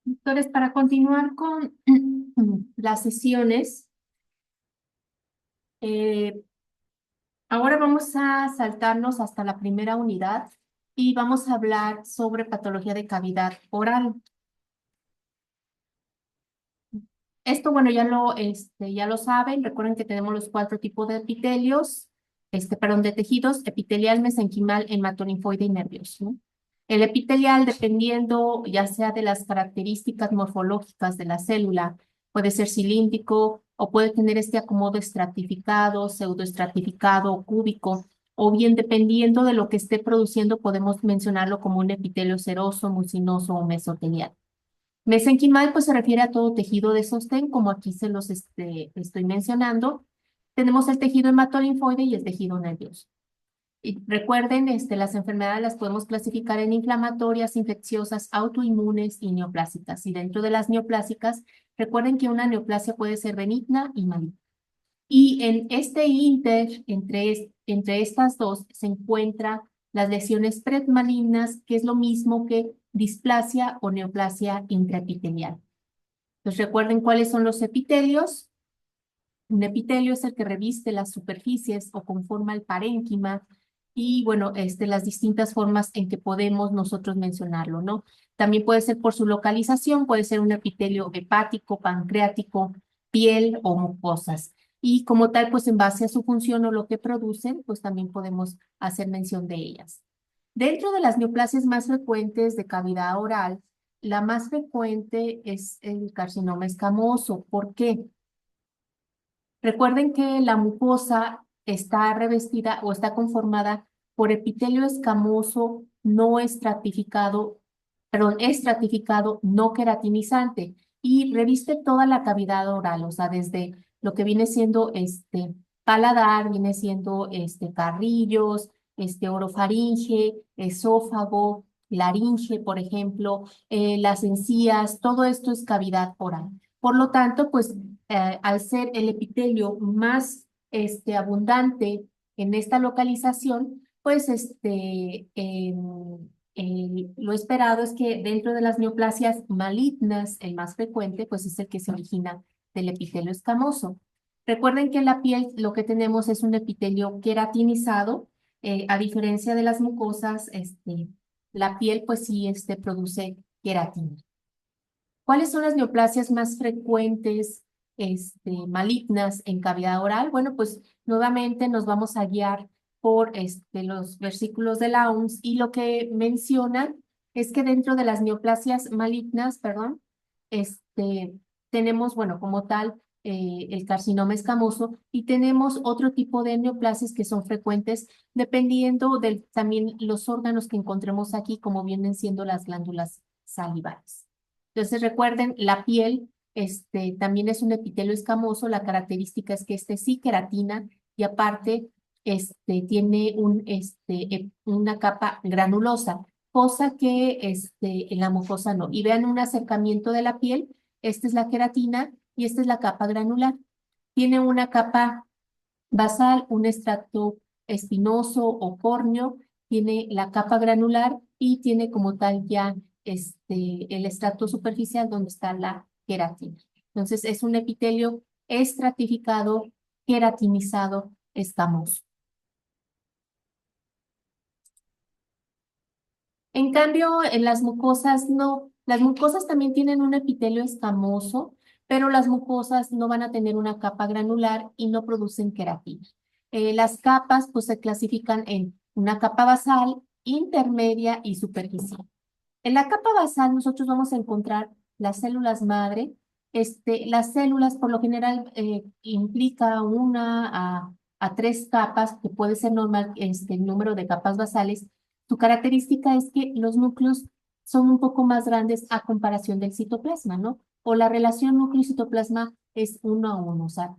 Doctores, para continuar con las sesiones, eh, ahora vamos a saltarnos hasta la primera unidad y vamos a hablar sobre patología de cavidad oral. Esto, bueno, ya lo saben. Recuerden que tenemos los cuatro tipos de epitelios, perdón, de tejidos: epitelial, mesenquimal, hematolinfoide y nervioso, ¿no? El epitelial, dependiendo ya sea de las características morfológicas de la célula, puede ser cilíndrico o puede tener este acomodo estratificado, pseudoestratificado o cúbico, o bien dependiendo de lo que esté produciendo, podemos mencionarlo como un epitelio seroso, mucinoso o mesotelial. Mesenquimal, pues se refiere a todo tejido de sostén, como aquí se los estoy mencionando. Tenemos el tejido hematolinfoide y el tejido nervioso. Y recuerden, las enfermedades las podemos clasificar en inflamatorias, infecciosas, autoinmunes y neoplásicas. Y dentro de las neoplásicas, recuerden que una neoplasia puede ser benigna y maligna. Y en este inter, entre estas dos, se encuentran las lesiones predmalignas, que es lo mismo que displasia o neoplasia intraepitelial. Entonces recuerden cuáles son los epitelios. Un epitelio es el que reviste las superficies o conforma el parénquima y, bueno, las distintas formas en que podemos nosotros mencionarlo, ¿no? También puede ser por su localización, puede ser un epitelio hepático, pancreático, piel o mucosas. Y como tal, pues en base a su función o lo que producen, pues también podemos hacer mención de ellas. Dentro de las neoplasias más frecuentes de cavidad oral, la más frecuente es el carcinoma escamoso. ¿Por qué? Recuerden que la mucosa está revestida o está conformada por epitelio escamoso no estratificado, perdón, estratificado no queratinizante, y reviste toda la cavidad oral, o sea, desde lo que viene siendo paladar, viene siendo carrillos, orofaringe, esófago, laringe, por ejemplo, las encías. Todo esto es cavidad oral. Por lo tanto, pues al ser el epitelio más abundante en esta localización, pues lo esperado es que dentro de las neoplasias malignas, el más frecuente, pues es el que se origina del epitelio escamoso. Recuerden que en la piel lo que tenemos es un epitelio queratinizado. A diferencia de las mucosas, la piel pues sí produce queratina. ¿Cuáles son las neoplasias más frecuentes, malignas en cavidad oral? Bueno, pues nuevamente nos vamos a guiar por los versículos de la OMS, y lo que mencionan es que dentro de las neoplasias malignas, perdón, tenemos, bueno, como tal, el carcinoma escamoso, y tenemos otro tipo de neoplasias que son frecuentes dependiendo de también los órganos que encontremos aquí, como vienen siendo las glándulas salivales. Entonces recuerden, la piel también es un epitelio escamoso. La característica es que sí queratina, y aparte tiene una capa granulosa, cosa que en la mucosa no. Y vean un acercamiento de la piel. Esta es la queratina y esta es la capa granular. Tiene una capa basal, un estrato espinoso o córneo, tiene la capa granular y tiene como tal ya el estrato superficial donde está la queratina. Entonces es un epitelio estratificado, queratinizado, escamoso. En cambio, en las mucosas no. Las mucosas también tienen un epitelio escamoso, pero las mucosas no van a tener una capa granular y no producen queratina. Las capas pues se clasifican en una capa basal, intermedia y superficial. En la capa basal nosotros vamos a encontrar las células madre. Las células por lo general implica a tres capas, que puede ser normal el número de capas basales. Su característica es que los núcleos son un poco más grandes a comparación del citoplasma, ¿no? O la relación núcleo-citoplasma es 1 a 1, o sea,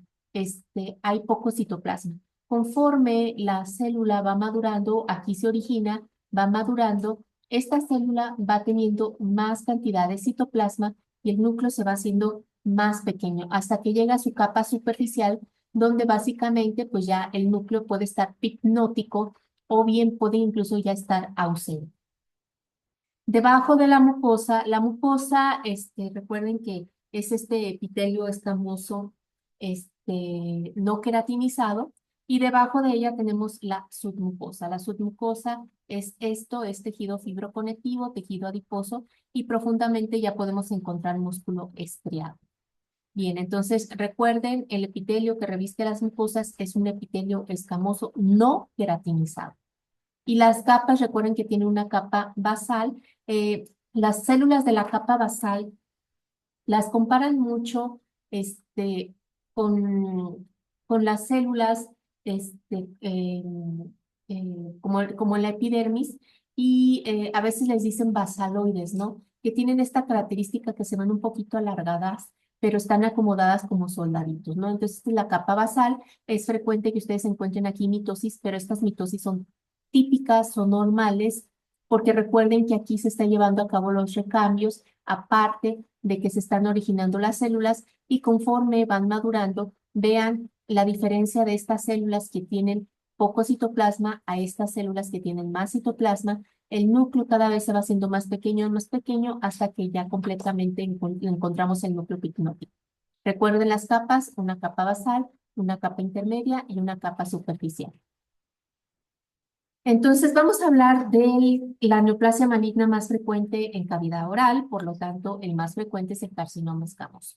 hay poco citoplasma. Conforme la célula va madurando, aquí se origina, va madurando, esta célula va teniendo más cantidad de citoplasma y el núcleo se va haciendo más pequeño hasta que llega a su capa superficial, donde básicamente pues ya el núcleo puede estar pipnótico o bien puede incluso ya estar ausente. Debajo de la mucosa, recuerden que es este epitelio escamoso, no queratinizado, y debajo de ella tenemos la submucosa. La submucosa es tejido fibroconectivo, tejido adiposo, y profundamente ya podemos encontrar músculo estriado. Bien, entonces recuerden, el epitelio que reviste las mucosas es un epitelio escamoso no queratinizado. Y las capas, recuerden que tiene una capa basal. Las células de la capa basal las comparan mucho con, con las células como la epidermis y a veces les dicen basaloides, ¿no? Que tienen esta característica que se ven un poquito alargadas, pero están acomodadas como soldaditos, ¿no? Entonces, la capa basal es frecuente que ustedes encuentren aquí mitosis, pero estas mitosis son típicas, son normales, porque recuerden que aquí se está llevando a cabo los recambios, aparte de que se están originando las células y conforme van madurando, vean la diferencia de estas células que tienen poco citoplasma a estas células que tienen más citoplasma. El núcleo cada vez se va haciendo más pequeño, hasta que ya completamente encontramos el núcleo pigmótico. Recuerden las capas, una capa basal, una capa intermedia y una capa superficial. Entonces, vamos a hablar de la neoplasia maligna más frecuente en cavidad oral, por lo tanto, el más frecuente es el carcinoma escamoso.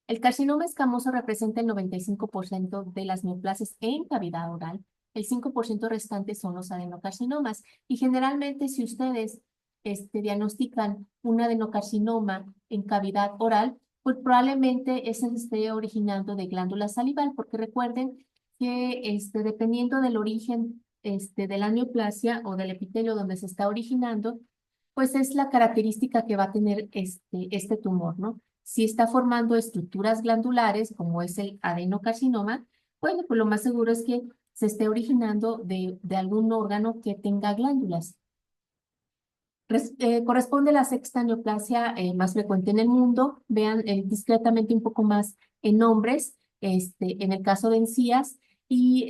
El carcinoma escamoso representa el 95% de las neoplasias en cavidad oral. El 5% restante son los adenocarcinomas. Y generalmente, si ustedes diagnostican un adenocarcinoma en cavidad oral, pues probablemente ese se esté originando de glándula salival, porque recuerden que dependiendo del origen de la neoplasia o del epitelio donde se está originando, pues es la característica que va a tener este tumor, ¿no? Si está formando estructuras glandulares, como es el adenocarcinoma, bueno, pues lo más seguro es que se esté originando de algún órgano que tenga glándulas. Corresponde a la sexta neoplasia más frecuente en el mundo. Vean discretamente un poco más en hombres, en el caso de encías, y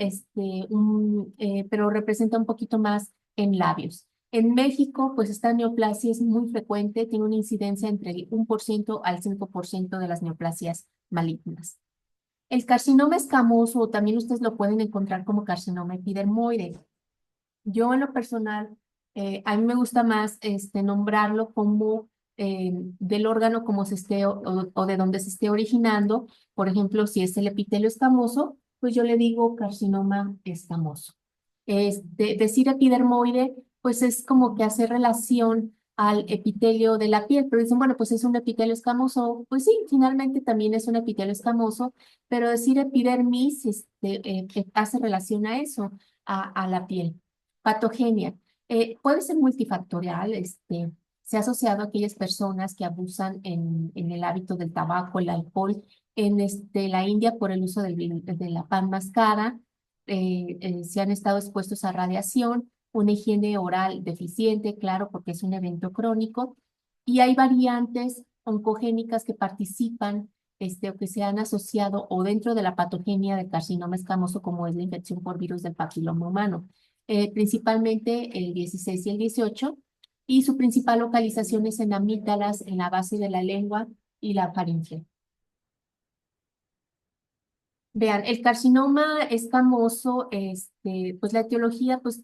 pero representa un poquito más en labios. En México, pues esta neoplasia es muy frecuente, tiene una incidencia entre el 1% al 5% de las neoplasias malignas. El carcinoma escamoso, también ustedes lo pueden encontrar como carcinoma epidermoide. Yo en lo personal, a mí me gusta más nombrarlo como del órgano como se esté o de donde se esté originando. Por ejemplo, si es el epitelio escamoso, pues yo le digo carcinoma escamoso. Decir epidermoide, pues es como que hacer relación al epitelio de la piel, pero dicen, bueno, pues es un epitelio escamoso. Pues sí, finalmente también es un epitelio escamoso, pero decir epidermis hace relación a eso, a la piel. Patogenia. Puede ser multifactorial, se ha asociado a aquellas personas que abusan en el hábito del tabaco, el alcohol, en la India por el uso de la pan mascada, se han estado expuestos a radiación, una higiene oral deficiente, claro, porque es un evento crónico, y hay variantes oncogénicas que participan, o que se han asociado o dentro de la patogenia del carcinoma escamoso, como es la infección por virus del papiloma humano, principalmente el 16 y el 18, y su principal localización es en amígdalas, en la base de la lengua y la faringe. Vean, el carcinoma escamoso, pues la etiología, pues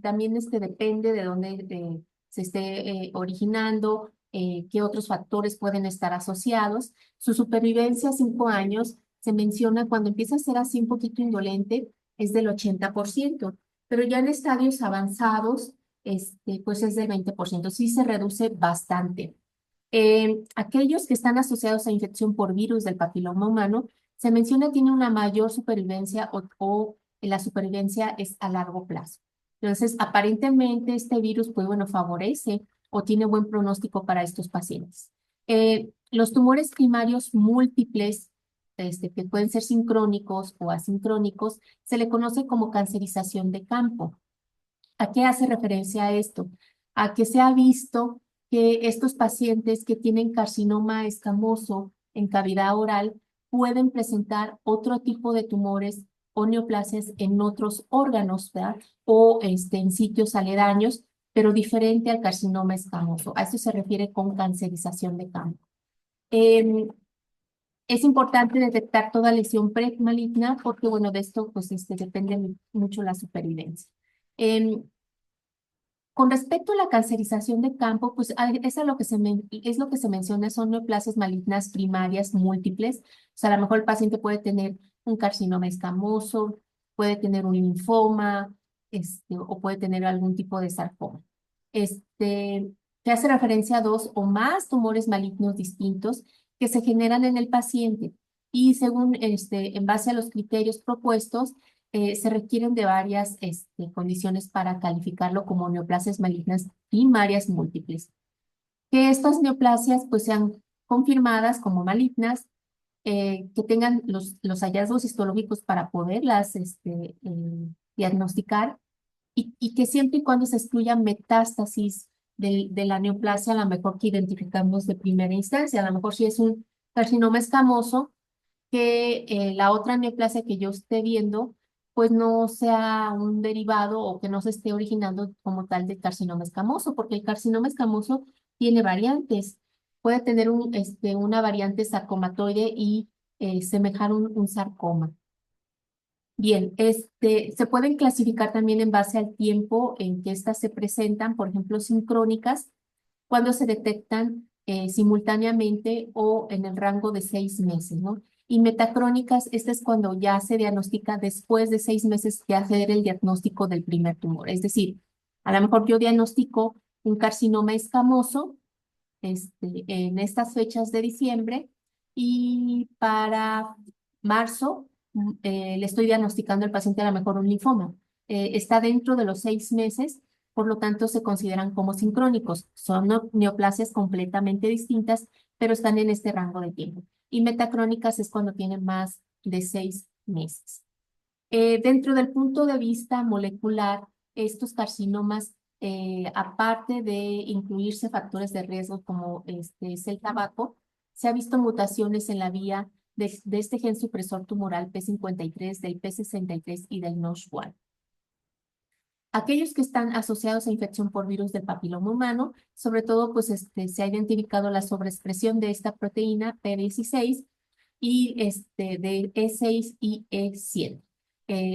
también depende de dónde se esté originando, qué otros factores pueden estar asociados. Su supervivencia a 5 años se menciona cuando empieza a ser así un poquito indolente, es del 80%, pero ya en estadios avanzados, pues es del 20%, sí se reduce bastante. Aquellos que están asociados a infección por virus del papiloma humano, se menciona tiene una mayor supervivencia o la supervivencia es a largo plazo. Entonces, aparentemente este virus, pues bueno, favorece o tiene buen pronóstico para estos pacientes. Los tumores primarios múltiples, que pueden ser sincrónicos o asincrónicos, se le conoce como cancerización de campo. ¿A qué hace referencia esto? A que se ha visto que estos pacientes que tienen carcinoma escamoso en cavidad oral pueden presentar otro tipo de tumores o neoplasias en otros órganos, ¿verdad? O en sitios aledaños, pero diferente al carcinoma escamoso. A esto se refiere con cancerización de campo. Em, es importante detectar toda lesión premaligna porque, bueno, de esto pues depende mucho la supervivencia. Em, con respecto a la cancerización de campo, pues es, es lo que se menciona, son neoplasias malignas primarias múltiples. O sea, a lo mejor el paciente puede tener un carcinoma escamoso, puede tener un linfoma, o puede tener algún tipo de sarcoma. Que hace referencia a dos o más tumores malignos distintos que se generan en el paciente. Y según, en base a los criterios propuestos, se requieren de varias condiciones para calificarlo como neoplasias malignas primarias múltiples. Que estas neoplasias pues sean confirmadas como malignas, que tengan los hallazgos histológicos para poderlas diagnosticar y que siempre y cuando se excluyan metástasis de la neoplasia, a lo mejor que identificamos de primera instancia, a lo mejor si es un carcinoma escamoso, que la otra neoplasia que yo esté viendo, pues no sea un derivado o que no se esté originando como tal de carcinoma escamoso, porque el carcinoma escamoso tiene variantes. Puede tener una variante sarcomatoide y semejar un sarcoma. Bien, se pueden clasificar también en base al tiempo en que éstas se presentan, por ejemplo, sincrónicas, cuando se detectan simultáneamente o en el rango de 6 meses, ¿no? Y metacrónicas, este es cuando ya se diagnostica después de 6 meses de hacer el diagnóstico del primer tumor. Es decir, a lo mejor yo diagnostico un carcinoma escamoso en estas fechas de diciembre y para marzo le estoy diagnosticando al paciente a lo mejor un linfoma. Está dentro de los 6 meses, por lo tanto se consideran como sincrónicos. Son neoplasias completamente distintas, pero están en este rango de tiempo. Y metacrónicas es cuando tienen más de 6 meses. Dentro del punto de vista molecular, estos carcinomas, aparte de incluirse factores de riesgo como es el tabaco, se ha visto mutaciones en la vía de este gen supresor tumoral P53, del P63 y del NOSH1. Aquellos que están asociados a infección por virus del papiloma humano, sobre todo, pues se ha identificado la sobreexpresión de esta proteína P16 y de E6 y E7,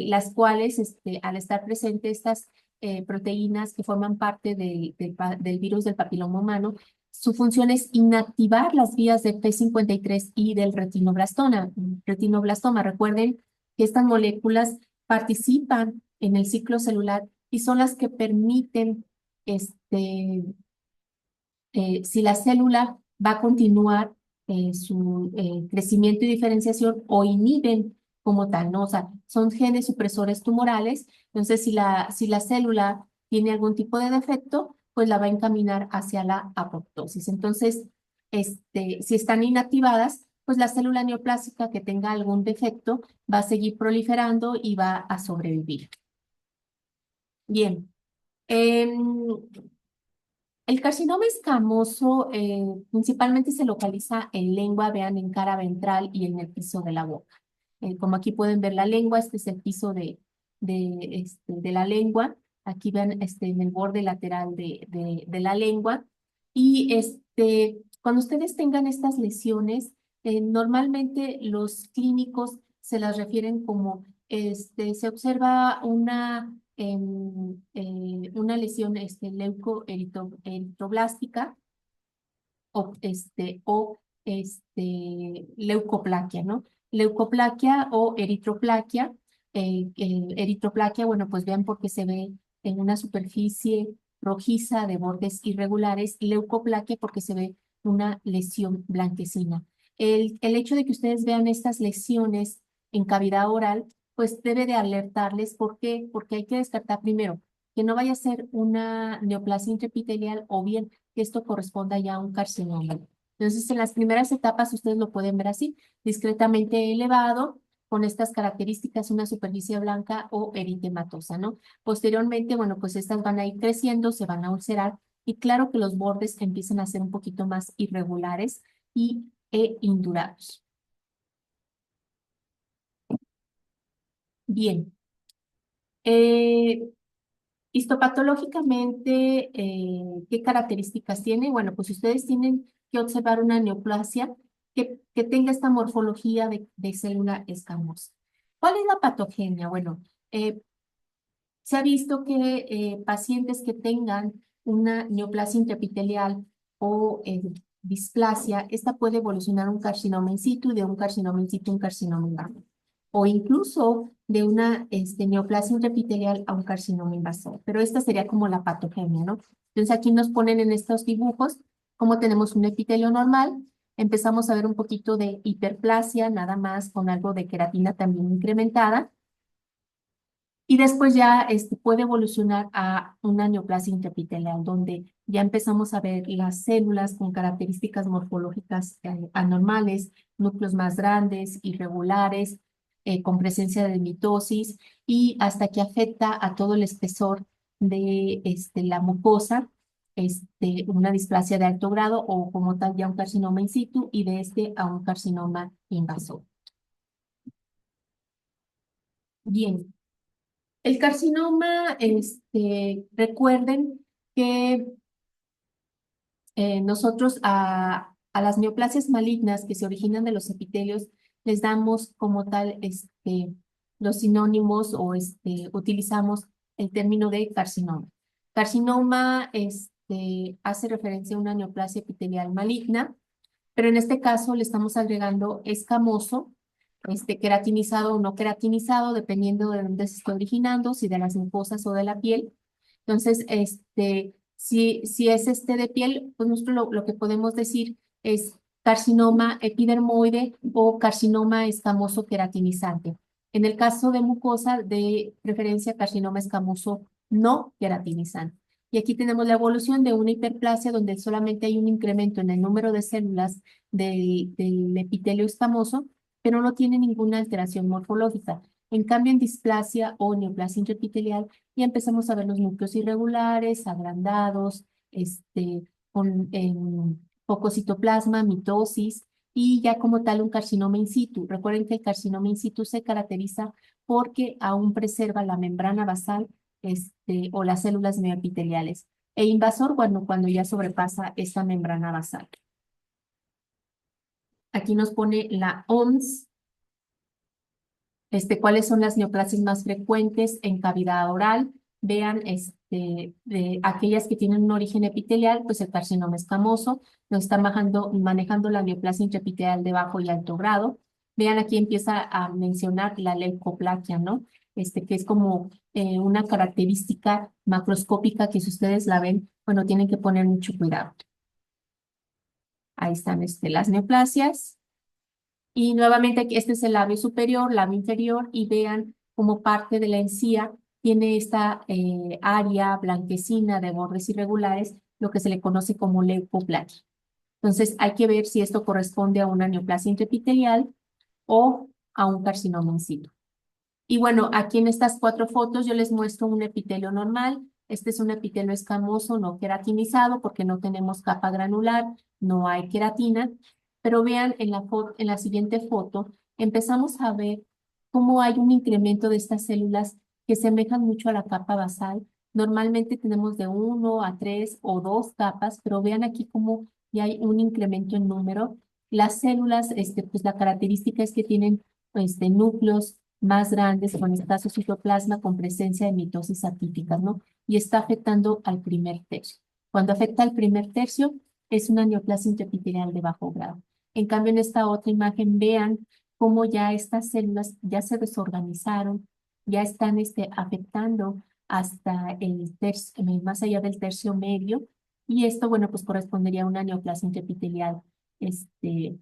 las cuales, al estar presentes estas proteínas que forman parte del virus del papiloma humano, su función es inactivar las vías de P53 y del retinoblastoma. Retinoblastoma, recuerden que estas moléculas participan en el ciclo celular y son las que permiten, si la célula va a continuar su crecimiento y diferenciación o inhiben como tal, ¿no? O sea, son genes supresores tumorales, entonces si la célula tiene algún tipo de defecto, pues la va a encaminar hacia la apoptosis. Entonces, si están inactivadas, pues la célula neoplásica que tenga algún defecto va a seguir proliferando y va a sobrevivir. Bien. em, el carcinoma escamoso principalmente se localiza en lengua, vean, en cara ventral y en el piso de la boca. Como aquí pueden ver la lengua, este es el piso de la lengua. Aquí ven en el borde lateral de la lengua. Y cuando ustedes tengan estas lesiones, normalmente los clínicos se las refieren como, se observa una lesión leucoeritroblástica o leucoplaquia, ¿no? Leucoplaquia o eritroplaquia. Eritroplaquia, bueno, pues vean porque se ve en una superficie rojiza de bordes irregulares, y leucoplaquia porque se ve una lesión blanquecina. El hecho de que ustedes vean estas lesiones en cavidad oral, pues debe de alertarles. ¿Por qué? Porque hay que descartar primero que no vaya a ser una neoplasia intraepitelial o bien que esto corresponda ya a un carcinoma. Entonces, en las primeras etapas ustedes lo pueden ver así, discretamente elevado, con estas características, una superficie blanca o eritematosa, ¿no? Posteriormente, bueno, pues estas van a ir creciendo, se van a ulcerar y claro que los bordes empiezan a ser un poquito más irregulares e indurados. Bien. Histopatológicamente, ¿qué características tiene? Bueno, pues ustedes tienen que observar una neoplasia que tenga esta morfología de célula escamosa. ¿Cuál es la patogenia? Bueno, eh, se ha visto que pacientes que tengan una neoplasia intraepitelial o displasia, esta puede evolucionar a un carcinoma in situ y de un carcinoma in situ a un carcinoma invasor. O incluso de una neoplasia intraepitelial a un carcinoma invasor. Pero esta sería como la patogenia, ¿no? Entonces aquí nos ponen en estos dibujos cómo tenemos un epitelio normal. Empezamos a ver un poquito de hiperplasia, nada más con algo de queratina también incrementada. Y después ya puede evolucionar a una neoplasia intraepitelial, donde ya empezamos a ver las células con características morfológicas anormales, núcleos más grandes, irregulares, con presencia de mitosis, y hasta que afecta a todo el espesor de la mucosa, una displasia de alto grado o como tal ya un carcinoma in situ y de a un carcinoma invasor. Bien. El carcinoma, recuerden que nosotros a las neoplasias malignas que se originan de los epitelios les damos como tal los sinónimos o utilizamos el término de carcinoma. Carcinoma hace referencia a una neoplasia epitelial maligna, pero en este caso le estamos agregando escamoso, queratinizado o no queratinizado, dependiendo de dónde se esté originando, si de las mucosas o de la piel. Entonces, si es de piel, pues nosotros lo que podemos decir es carcinoma epidermoide o carcinoma escamoso queratinizante. En el caso de mucosa, de preferencia carcinoma escamoso no queratinizante. Y aquí tenemos la evolución de una hiperplasia donde solamente hay un incremento en el número de células del epitelio escamoso, pero no tiene ninguna alteración morfológica. En cambio, en displasia o neoplasia intraepitelial, ya empezamos a ver los núcleos irregulares, agrandados, con poco citoplasma, mitosis, y ya como tal un carcinoma in situ. Recuerden que el carcinoma in situ se caracteriza porque aún preserva la membrana basal o las células neoepiteliales. E invasor, bueno, cuando ya sobrepasa esta membrana basal. Aquí nos pone la OMS, cuáles son las neoplasias más frecuentes en cavidad oral. Vean, de aquellas que tienen un origen epitelial, pues el carcinoma escamoso, nos está manejando la neoplasia intraepitelial de bajo y alto grado. Vean, aquí empieza a mencionar la leucoplaquia, ¿no? Que es como una característica macroscópica que si ustedes la ven, bueno, tienen que poner mucho cuidado. Ahí están las neoplasias. Y nuevamente aquí este es el labio superior, labio inferior, y vean como parte de la encía tiene esta área blanquecina de bordes irregulares, lo que se le conoce como leucoplaquia. Entonces hay que ver si esto corresponde a una neoplasia intraepitelial o a un carcinoma in situ. Y bueno, aquí en estas 4 fotos yo les muestro un epitelio normal. Este es un epitelio escamoso no queratinizado porque no tenemos capa granular, no hay queratina. Pero vean en la siguiente foto, empezamos a ver cómo hay un incremento de estas células que semejan mucho a la capa basal. Normalmente tenemos de 1 a 3 o 2 capas, pero vean aquí cómo ya hay un incremento en número. Las células, pues la característica es que tienen núcleos más grandes con escaso citoplasma con presencia de mitosis atípicas, ¿no? Y está afectando al primer tercio. Cuando afecta al primer tercio, es una neoplasia intraepitelial de bajo grado. En cambio, en esta otra imagen, vean cómo ya estas células ya se desorganizaron, ya están afectando hasta el tercio, más allá del tercio medio, y esto, bueno, pues correspondería a una neoplasia intraepitelial de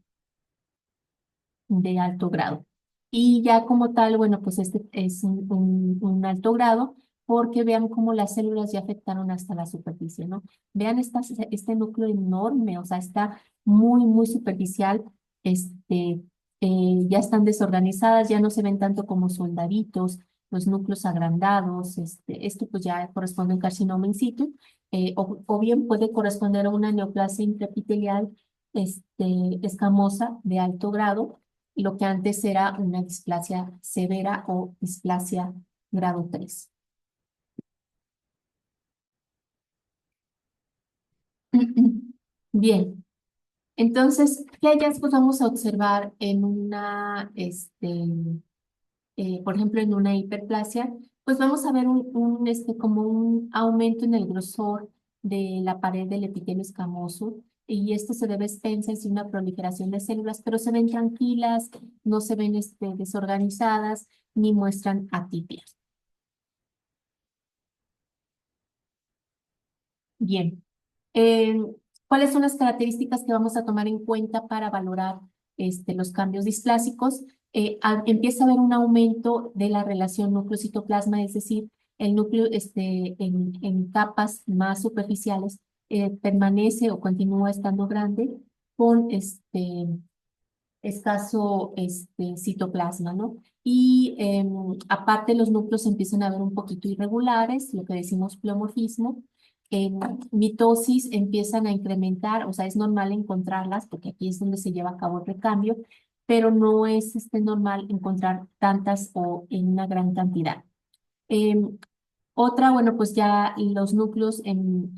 alto grado. Y ya como tal, bueno, pues este es un alto grado porque vean cómo las células ya afectaron hasta la superficie, ¿no? Vean este núcleo enorme, o sea, está muy, muy superficial, ya están desorganizadas, ya no se ven tanto como soldaditos, los núcleos agrandados, esto pues ya corresponde a un carcinoma in situ, o bien puede corresponder a una neoplasia intraepitelial, escamosa de alto grado, lo que antes era una displasia severa o displasia grado 3. Bien, entonces, ¿qué hallazgos vamos a observar en por ejemplo, en una hiperplasia? Pues vamos a ver como un aumento en el grosor de la pared del epitelio escamoso, y esto se debe a extensas y una proliferación de células, pero se ven tranquilas, no se ven desorganizadas, ni muestran atipia. Bien. Eh, ¿Cuáles son las características que vamos a tomar en cuenta para valorar los cambios displásicos? Empieza a haber un aumento de la relación núcleo-citoplasma, es decir, el núcleo en capas más superficiales permanece o continúa estando grande con escaso citoplasma, ¿no? Y aparte los núcleos empiezan a ver un poquito irregulares, lo que decimos pleomorfismo. En mitosis empiezan a incrementar, o sea, es normal encontrarlas, porque aquí es donde se lleva a cabo el recambio, pero no es normal encontrar tantas o en una gran cantidad. Em, Otra, bueno, pues ya los núcleos,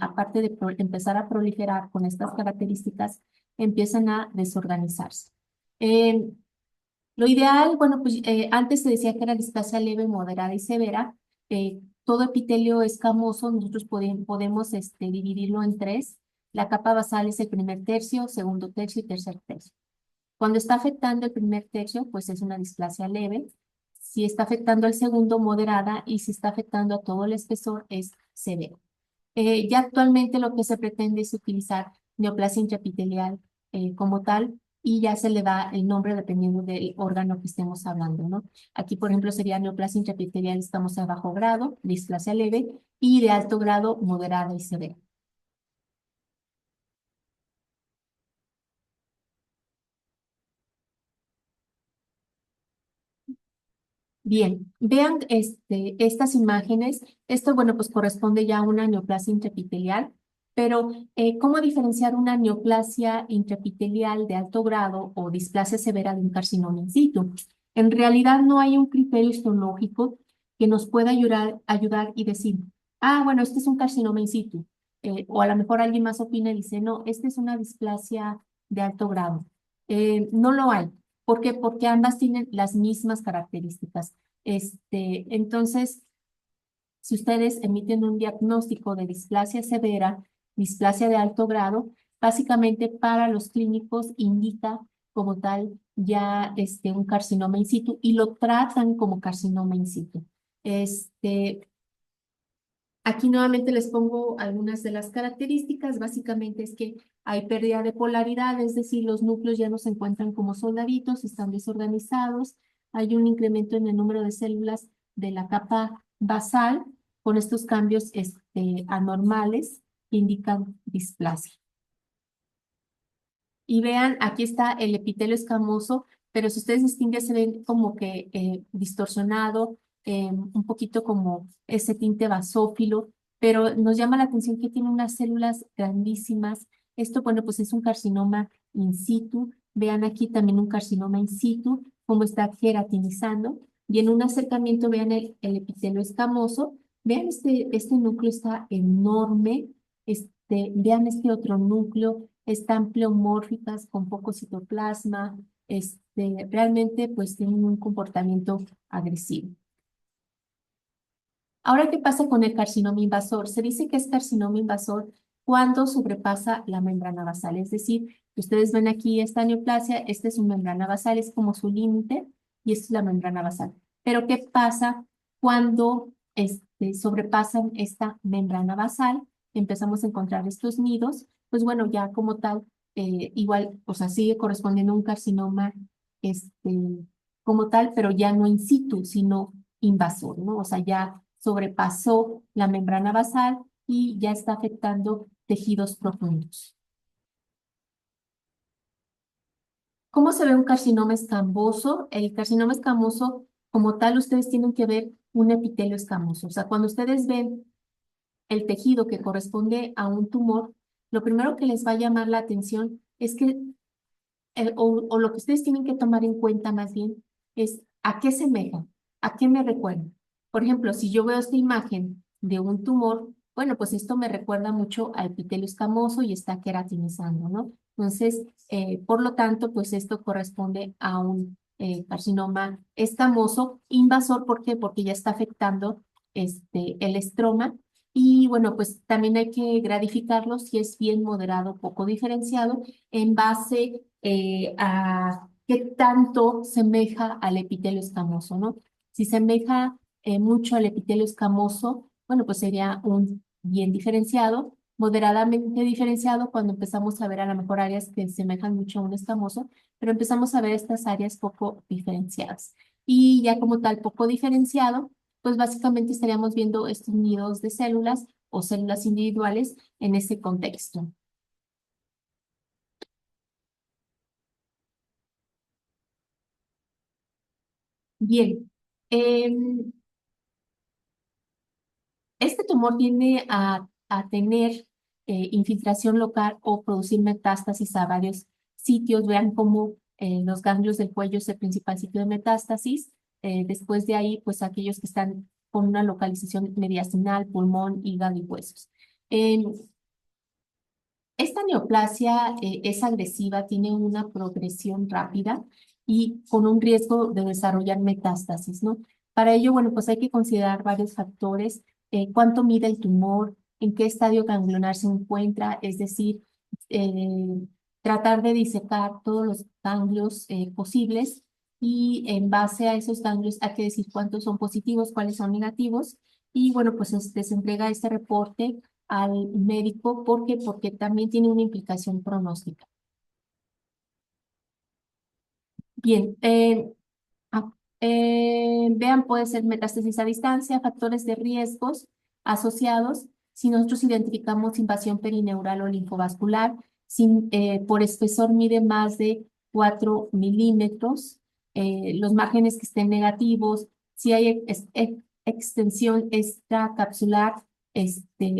aparte de empezar a proliferar con estas características, empiezan a desorganizarse. Em, lo ideal, bueno, pues antes se decía que era displasia leve, moderada y severa. Todo epitelio escamoso, nosotros podemos dividirlo en tres. La capa basal es el primer tercio, segundo tercio y tercer tercio. Cuando está afectando el primer tercio, pues es una displasia leve. Si está afectando el segundo, moderada. Y si está afectando a todo el espesor, es severo. Ya actualmente lo que se pretende es utilizar neoplasia intraepitelial como tal, y ya se le da el nombre dependiendo del órgano que estemos hablando, ¿no? Aquí, por ejemplo, sería neoplasia intraepitelial, estamos a bajo grado, displasia leve, y de alto grado, moderada y severa. Bien, vean estas imágenes. Esto, bueno, pues corresponde ya a una neoplasia intraepitelial, pero ¿cómo diferenciar una neoplasia intraepitelial de alto grado o displasia severa de un carcinoma in situ? En realidad no hay un criterio histológico que nos pueda ayudar y decir, ah, bueno, este es un carcinoma in situ. O a lo mejor alguien más opina y dice, no, esta es una displasia de alto grado. No lo hay. ¿Por qué? Porque ambas tienen las mismas características. Entonces, si ustedes emiten un diagnóstico de displasia severa, displasia de alto grado, básicamente para los clínicos indica como tal ya un carcinoma in situ y lo tratan como carcinoma in situ. Aquí nuevamente les pongo algunas de las características. Básicamente es que hay pérdida de polaridad, es decir, los núcleos ya no se encuentran como soldaditos, están desorganizados. Hay un incremento en el número de células de la capa basal con estos cambios anormales que indican displasia. Y vean, aquí está el epitelio escamoso, pero si ustedes distinguen, se ven como que distorsionado, un poquito como ese tinte basófilo, pero nos llama la atención que tiene unas células grandísimas. Esto, bueno, pues es un carcinoma in situ. Vean aquí también un carcinoma in situ, cómo está queratinizando. Y en un acercamiento, vean el epitelio escamoso. Vean, este núcleo está enorme. Vean este otro núcleo, están pleomórficas con poco citoplasma, realmente pues tienen un comportamiento agresivo. Ahora, ¿qué pasa con el carcinoma invasor? Se dice que es carcinoma invasor cuando sobrepasa la membrana basal, es decir, ustedes ven aquí esta neoplasia, esta es su membrana basal, es como su límite, y esta es la membrana basal. Pero ¿qué pasa cuando sobrepasan esta membrana basal? Empezamos a encontrar estos nidos, pues bueno, ya como tal, igual, o sea, sigue correspondiendo a un carcinoma como tal, pero ya no in situ, sino invasor, ¿no? O sea, ya sobrepasó la membrana basal y ya está afectando tejidos profundos. ¿Cómo se ve un carcinoma escamoso? El carcinoma escamoso, como tal, ustedes tienen que ver un epitelio escamoso. O sea, cuando ustedes ven el tejido que corresponde a un tumor, lo primero que les va a llamar la atención es que, o lo que ustedes tienen que tomar en cuenta más bien, es a qué semeja, a qué me recuerda. Por ejemplo, si yo veo esta imagen de un tumor, bueno, pues esto me recuerda mucho a epitelio escamoso y está queratinizando, ¿no? Entonces, por lo tanto, pues esto corresponde a un carcinoma escamoso invasor. ¿Por qué? Porque ya está afectando el estroma. Y bueno, pues también hay que gradificarlo si es bien moderado, poco diferenciado, en base a qué tanto semeja al epitelio escamoso, ¿no? Si semeja mucho al epitelio escamoso, bueno, pues sería un bien diferenciado, moderadamente diferenciado cuando empezamos a ver a lo mejor áreas que semejan mucho a un escamoso, pero empezamos a ver estas áreas poco diferenciadas. Y ya como tal, poco diferenciado, pues básicamente estaríamos viendo estos nidos de células o células individuales en ese contexto. Bien, em, este tumor tiende a tener infiltración local o producir metástasis a varios sitios. Vean cómo los ganglios del cuello es el principal sitio de metástasis. Después de ahí, pues aquellos que están con una localización mediastinal, pulmón, hígado y huesos. Em, Esta neoplasia es agresiva, tiene una progresión rápida y con un riesgo de desarrollar metástasis, ¿no? Para ello, bueno, pues hay que considerar varios factores: cuánto mide el tumor, en qué estadio ganglionar se encuentra, es decir, eh, tratar de disecar todos los ganglios posibles, y en base a esos ganglios hay que decir cuántos son positivos, cuáles son negativos. Y bueno, pues se entrega este reporte al médico. ¿Por qué? Porque también tiene una implicación pronóstica. Bien, ah, vean, puede ser metástasis a distancia, factores de riesgos asociados. Si nosotros identificamos invasión perineural o linfovascular, por espesor mide más de 4 milímetros, los márgenes que estén negativos, si hay extensión extracapsular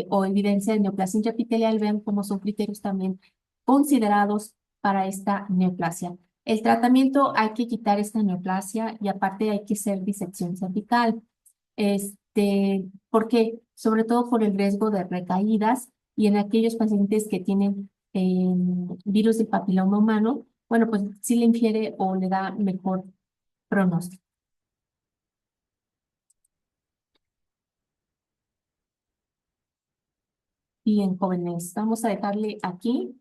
o evidencia de neoplasia intraepitelial, vean cómo son criterios también considerados para esta neoplasia. El tratamiento: hay que quitar esta neoplasia y aparte hay que hacer disección cervical. ¿Por qué? Sobre todo por el riesgo de recaídas y en aquellos pacientes que tienen virus del papiloma humano, bueno, pues sí le infiere o le da mejor pronóstico. Bien, jóvenes, vamos a dejarle aquí.